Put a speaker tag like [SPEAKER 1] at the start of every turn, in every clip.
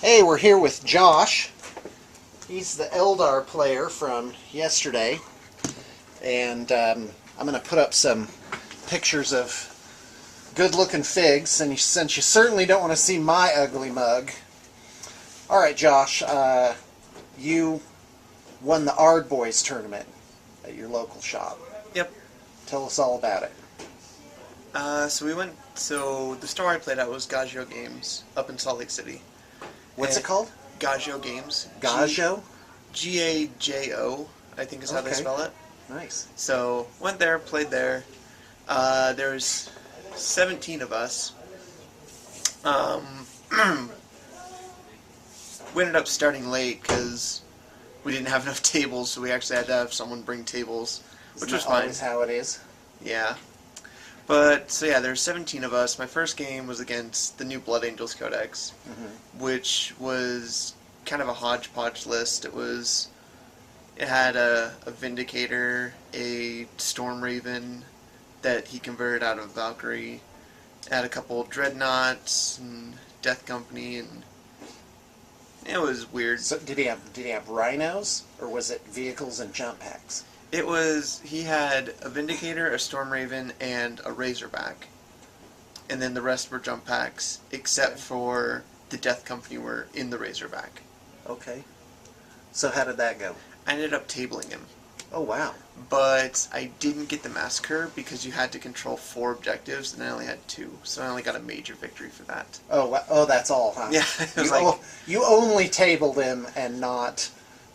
[SPEAKER 1] Hey, we're here with Josh. He's the Eldar player from yesterday. And I'm going to put up some pictures of good-looking figs, and since you certainly don't want to see my ugly mug. Alright, Josh, you won the Boyz tournament at your local shop.
[SPEAKER 2] Yep.
[SPEAKER 1] Tell us all about it.
[SPEAKER 2] So the store I played at was Gajo Games up in Salt Lake City.
[SPEAKER 1] What's it called?
[SPEAKER 2] Gajo Games.
[SPEAKER 1] Gajo?
[SPEAKER 2] G-A-J-O, I think is how they spell it.
[SPEAKER 1] Nice.
[SPEAKER 2] So, went there, played there. There's 17 of us. We ended up starting late because we didn't have enough tables, so we actually had to have someone bring tables, which was fine.
[SPEAKER 1] Always how it is.
[SPEAKER 2] Yeah. But, so yeah, there's 17 of us. My first game was against the new Blood Angels Codex, which was kind of a hodgepodge list. It had a Vindicator, a Storm Raven that he converted out of Valkyrie. It had a couple Dreadnoughts and Death Company, and it was weird.
[SPEAKER 1] So did he have rhinos, or was it vehicles and jump packs?
[SPEAKER 2] He had a Vindicator, a Storm Raven, and a Razorback. And then the rest were jump packs, except for the Death Company were in the Razorback.
[SPEAKER 1] Okay. So how did that go?
[SPEAKER 2] I ended up tabling him.
[SPEAKER 1] Oh, wow.
[SPEAKER 2] But I didn't get the Massacre because you had to control 4 objectives, and I only had 2. So I only got a major victory for that.
[SPEAKER 1] Oh, that's all, huh?
[SPEAKER 2] Yeah.
[SPEAKER 1] You only tabled him and not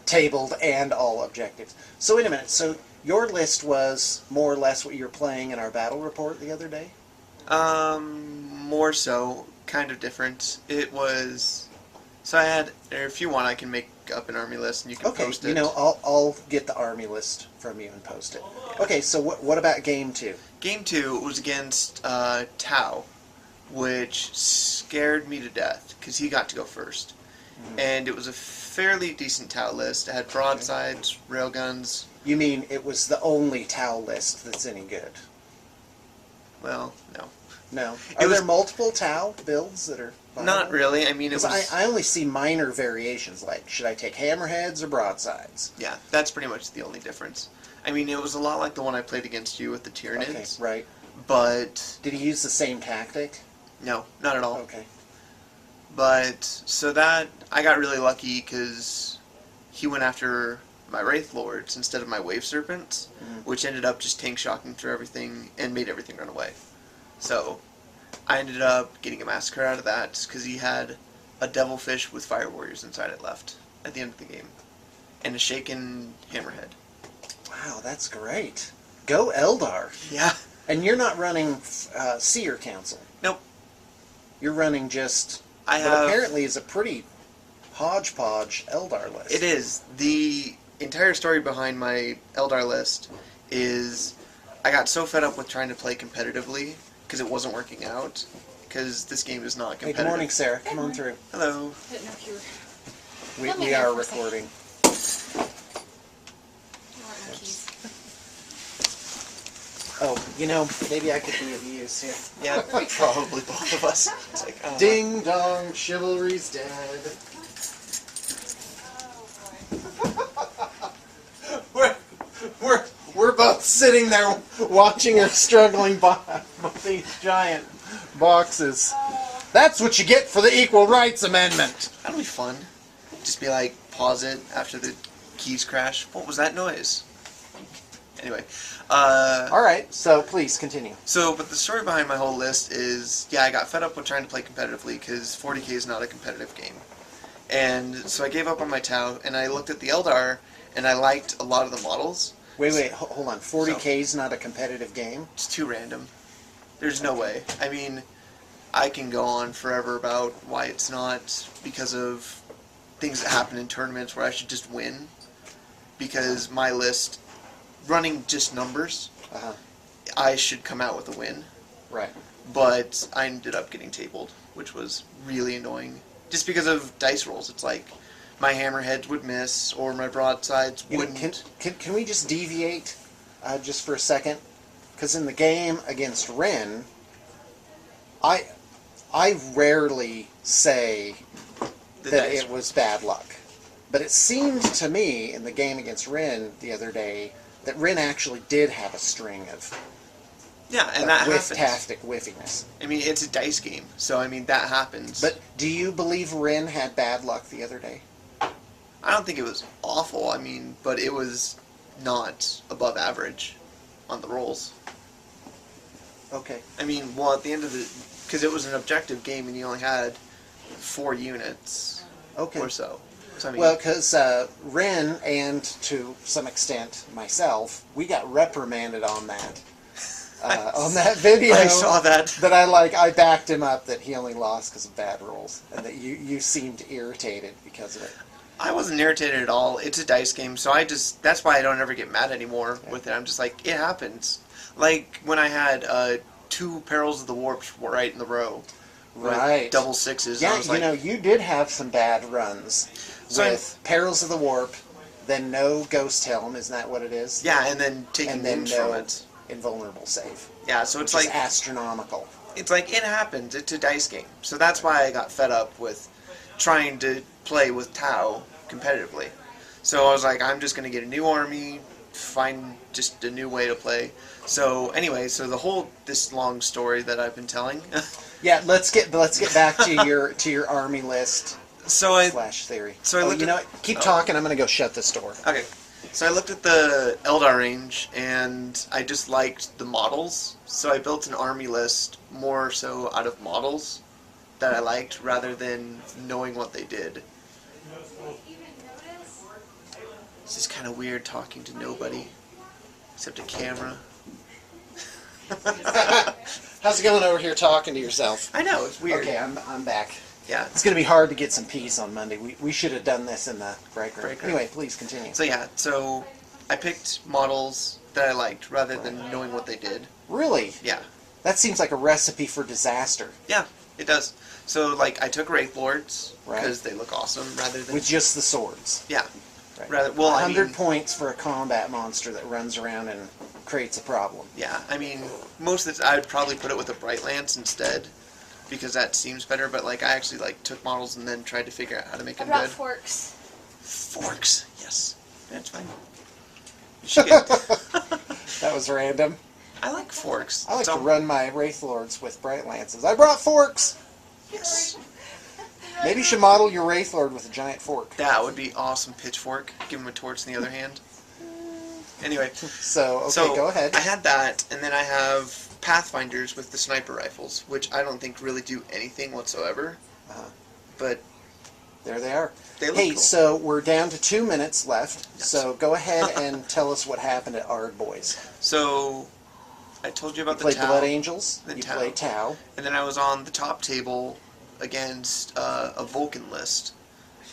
[SPEAKER 1] tabled and all objectives. So wait a minute. So your list was more or less what you were playing in our battle report the other day?
[SPEAKER 2] More so. Kind of different. It was... So I had... If you want, I can make up an army list and you can post it.
[SPEAKER 1] Okay, I'll get the army list from you and post it. Yeah. Okay, so what about Game 2?
[SPEAKER 2] Game 2 was against Tau, which scared me to death, because he got to go first. And it was a fairly decent Tau list. It had broadsides, railguns.
[SPEAKER 1] You mean it was the only Tau list that's any good?
[SPEAKER 2] Well, no.
[SPEAKER 1] No. Are there multiple Tau builds that are viable?
[SPEAKER 2] Not really. I mean, it was...
[SPEAKER 1] I only see minor variations, like, should I take hammerheads or broadsides?
[SPEAKER 2] Yeah, that's pretty much the only difference. I mean, it was a lot like the one I played against you with the Tyranids.
[SPEAKER 1] Okay, right.
[SPEAKER 2] But...
[SPEAKER 1] Did he use the same tactic?
[SPEAKER 2] No, not at all.
[SPEAKER 1] Okay.
[SPEAKER 2] But, so that... I got really lucky because he went after my Wraith Lords instead of my Wave Serpents, which ended up just tank shocking through everything and made everything run away. So, I ended up getting a Massacre out of that because he had a Devilfish with Fire Warriors inside it left at the end of the game. And a Shaken Hammerhead.
[SPEAKER 1] Wow, that's great. Go Eldar.
[SPEAKER 2] Yeah.
[SPEAKER 1] And you're not running Seer Council.
[SPEAKER 2] Nope.
[SPEAKER 1] You're running just... But apparently it's a pretty hodgepodge Eldar list.
[SPEAKER 2] It is. The entire story behind my Eldar list is I got so fed up with trying to play competitively because it wasn't working out, because this game is not competitive.
[SPEAKER 1] Hey, good morning, Sarah. Come on through.
[SPEAKER 2] Hello.
[SPEAKER 3] I didn't know if you were...
[SPEAKER 1] We are recording. Oh, maybe I could be of use here.
[SPEAKER 2] Yeah, probably both of us. It's like,
[SPEAKER 1] Ding dong, chivalry's dead. We're both sitting there watching her struggling by these giant boxes. That's what you get for the Equal Rights Amendment.
[SPEAKER 2] That'll be fun. Just be like, pause it after the keys crash. What was that noise? Anyway.
[SPEAKER 1] Alright, so please continue.
[SPEAKER 2] So, but the story behind my whole list is, yeah, I got fed up with trying to play competitively because 40k is not a competitive game. And so I gave up on my Tau, and I looked at the Eldar, and I liked a lot of the models.
[SPEAKER 1] Wait, hold on. 40k is not a competitive game?
[SPEAKER 2] It's too random. There's no way. I mean, I can go on forever about why it's not, because of things that happen in tournaments where I should just win. Because my list... running just numbers, I should come out with a win.
[SPEAKER 1] Right.
[SPEAKER 2] But I ended up getting tabled, which was really annoying. Just because of dice rolls. It's like, my hammerheads would miss, or my broadsides wouldn't.
[SPEAKER 1] Can we just deviate just for a second? Because in the game against Ren, I rarely say that it was bad luck. But it seemed to me in the game against Rin the other day that Rin actually did have a string of
[SPEAKER 2] Yeah, and that happens.
[SPEAKER 1] whiff-tastic whiffiness.
[SPEAKER 2] I mean, it's a dice game, so I mean, that happens.
[SPEAKER 1] But do you believe Rin had bad luck the other day?
[SPEAKER 2] I don't think it was awful, I mean, but it was not above average on the rolls.
[SPEAKER 1] Okay.
[SPEAKER 2] I mean, well, at the end of the... Because it was an objective game and you only had 4 units
[SPEAKER 1] Okay.
[SPEAKER 2] or so. So I mean,
[SPEAKER 1] Well, because Rin and to some extent myself, we got reprimanded on that. On that video.
[SPEAKER 2] I saw that.
[SPEAKER 1] That I backed him up that he only lost because of bad rolls, and that you seemed irritated because of it.
[SPEAKER 2] I wasn't irritated at all. It's a dice game, so that's why I don't ever get mad anymore with it. I'm just like, it happens. Like when I had 2 Perils of the Warp right in the row.
[SPEAKER 1] Right.
[SPEAKER 2] With double 6s.
[SPEAKER 1] Yeah,
[SPEAKER 2] I was like,
[SPEAKER 1] you did have some bad runs with Perils of the Warp, then no Ghost Helm, isn't that what it is?
[SPEAKER 2] yeah, and then taking
[SPEAKER 1] And then
[SPEAKER 2] wounds
[SPEAKER 1] no
[SPEAKER 2] from it.
[SPEAKER 1] invulnerable save.
[SPEAKER 2] Yeah, so it's
[SPEAKER 1] Which is
[SPEAKER 2] like
[SPEAKER 1] astronomical.
[SPEAKER 2] It's like, it happens. It's a dice game. So that's why I got fed up with trying to play with Tau competitively. So I was like, I'm just going to get a new army, find just a new way to play. So anyway, so this long story that I've been telling.
[SPEAKER 1] Yeah, let's get back to your army list slash theory.
[SPEAKER 2] So I looked
[SPEAKER 1] you know what? Keep talking. I'm going to go shut this door.
[SPEAKER 2] Okay. So I looked at the Eldar range, and I just liked the models. So I built an army list more so out of models that I liked, rather than knowing what they did. It's just kind of weird talking to nobody, except a camera.
[SPEAKER 1] How's it going over here talking to yourself?
[SPEAKER 2] I know, it's weird.
[SPEAKER 1] Okay, I'm back.
[SPEAKER 2] Yeah.
[SPEAKER 1] It's going to be hard to get some peace on Monday. We should have done this in the break room.
[SPEAKER 2] Break room.
[SPEAKER 1] Anyway, please continue.
[SPEAKER 2] So yeah, so I picked models that I liked rather than knowing what they did.
[SPEAKER 1] Really?
[SPEAKER 2] Yeah.
[SPEAKER 1] That seems like a recipe for disaster.
[SPEAKER 2] Yeah, it does. So like I took Wraith Lords
[SPEAKER 1] Right.
[SPEAKER 2] because they look awesome rather than
[SPEAKER 1] With just the swords.
[SPEAKER 2] yeah.
[SPEAKER 1] Right.
[SPEAKER 2] Rather well,
[SPEAKER 1] 100 points for a combat monster that runs around and creates a problem.
[SPEAKER 2] Yeah, I mean, most of the I'd probably put it with a Bright Lance instead, because that seems better. But like, I actually like took models and then tried to figure out how to make
[SPEAKER 3] I
[SPEAKER 2] them
[SPEAKER 3] brought
[SPEAKER 2] good.
[SPEAKER 3] forks.
[SPEAKER 2] Forks, yes, that's fine. You should get.
[SPEAKER 1] That was random.
[SPEAKER 2] I like forks.
[SPEAKER 1] I like
[SPEAKER 2] It's
[SPEAKER 1] to
[SPEAKER 2] all-
[SPEAKER 1] run my Wraith Lords with Bright Lances. I brought forks!
[SPEAKER 2] Yes,
[SPEAKER 1] Maybe you should model your Wraith Lord with a giant fork.
[SPEAKER 2] that would be awesome. Pitchfork. Give him a torch in the other hand. Anyway,
[SPEAKER 1] So, okay,
[SPEAKER 2] so
[SPEAKER 1] go ahead.
[SPEAKER 2] I had that, and then I have Pathfinders with the sniper rifles, which I don't think really do anything whatsoever.
[SPEAKER 1] Uh-huh.
[SPEAKER 2] But
[SPEAKER 1] There they are.
[SPEAKER 2] they look
[SPEAKER 1] Hey,
[SPEAKER 2] cool.
[SPEAKER 1] so we're down to 2 minutes left.
[SPEAKER 2] Yes.
[SPEAKER 1] So go ahead and tell us what happened at Ard Boys.
[SPEAKER 2] So I told you
[SPEAKER 1] You
[SPEAKER 2] about the
[SPEAKER 1] played
[SPEAKER 2] Tau.
[SPEAKER 1] Blood Angels.
[SPEAKER 2] The
[SPEAKER 1] You
[SPEAKER 2] Tau.
[SPEAKER 1] played Tau.
[SPEAKER 2] And then I was on the top table against a Vulcan list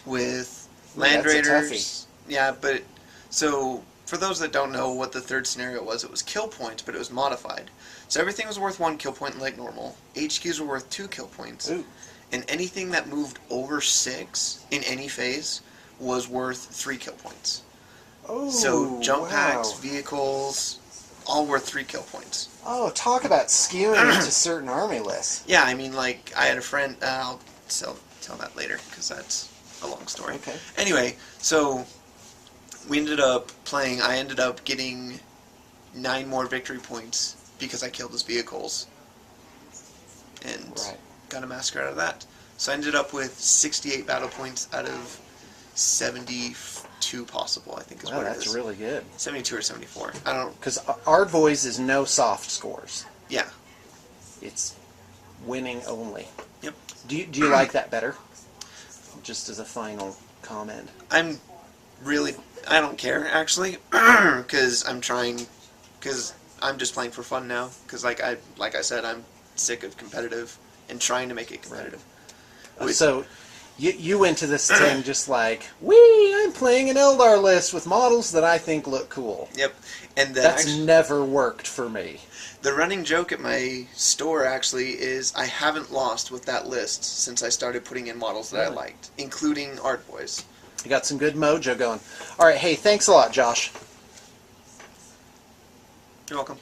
[SPEAKER 2] with Land
[SPEAKER 1] that's a
[SPEAKER 2] Raiders. Yeah, but so for those that don't know what the third scenario was, it was kill points, but it was modified. So everything was worth 1 kill point like normal. HQs were worth 2 kill points.
[SPEAKER 1] Ooh.
[SPEAKER 2] And anything that moved over 6 in any phase was worth 3 kill points.
[SPEAKER 1] Oh,
[SPEAKER 2] So jump
[SPEAKER 1] wow.
[SPEAKER 2] packs, vehicles, all worth 3 kill points.
[SPEAKER 1] Oh, talk about skewing it to certain army lists.
[SPEAKER 2] Yeah, I mean, like, I had a friend, I'll tell that later, because that's a long story.
[SPEAKER 1] Okay.
[SPEAKER 2] Anyway, so we ended up playing, I ended up getting 9 more victory points because I killed his vehicles. And
[SPEAKER 1] Right.
[SPEAKER 2] got a massacre out of that. So I ended up with 68 battle points out of 72 possible, I think is
[SPEAKER 1] Wow,
[SPEAKER 2] what it
[SPEAKER 1] that's
[SPEAKER 2] is.
[SPEAKER 1] really good.
[SPEAKER 2] 72 or 74. I don't,
[SPEAKER 1] Because Ard Boys is no soft scores.
[SPEAKER 2] yeah.
[SPEAKER 1] It's winning only.
[SPEAKER 2] Yep.
[SPEAKER 1] Do you like that better? Just as a final comment.
[SPEAKER 2] I don't care, actually, because I'm just playing for fun now, because like I said, I'm sick of competitive and trying to make it competitive. Which-
[SPEAKER 1] So, you went to this thing just like, wee, I'm playing an Eldar list with models that I think look cool.
[SPEAKER 2] Yep, and
[SPEAKER 1] That's never worked for me.
[SPEAKER 2] the running joke at my store actually is I haven't lost with that list since I started putting in models that I
[SPEAKER 1] Really?
[SPEAKER 2] liked, including Art Boys.
[SPEAKER 1] You got some good mojo going. All right, hey, thanks a lot, Josh.
[SPEAKER 2] You're welcome.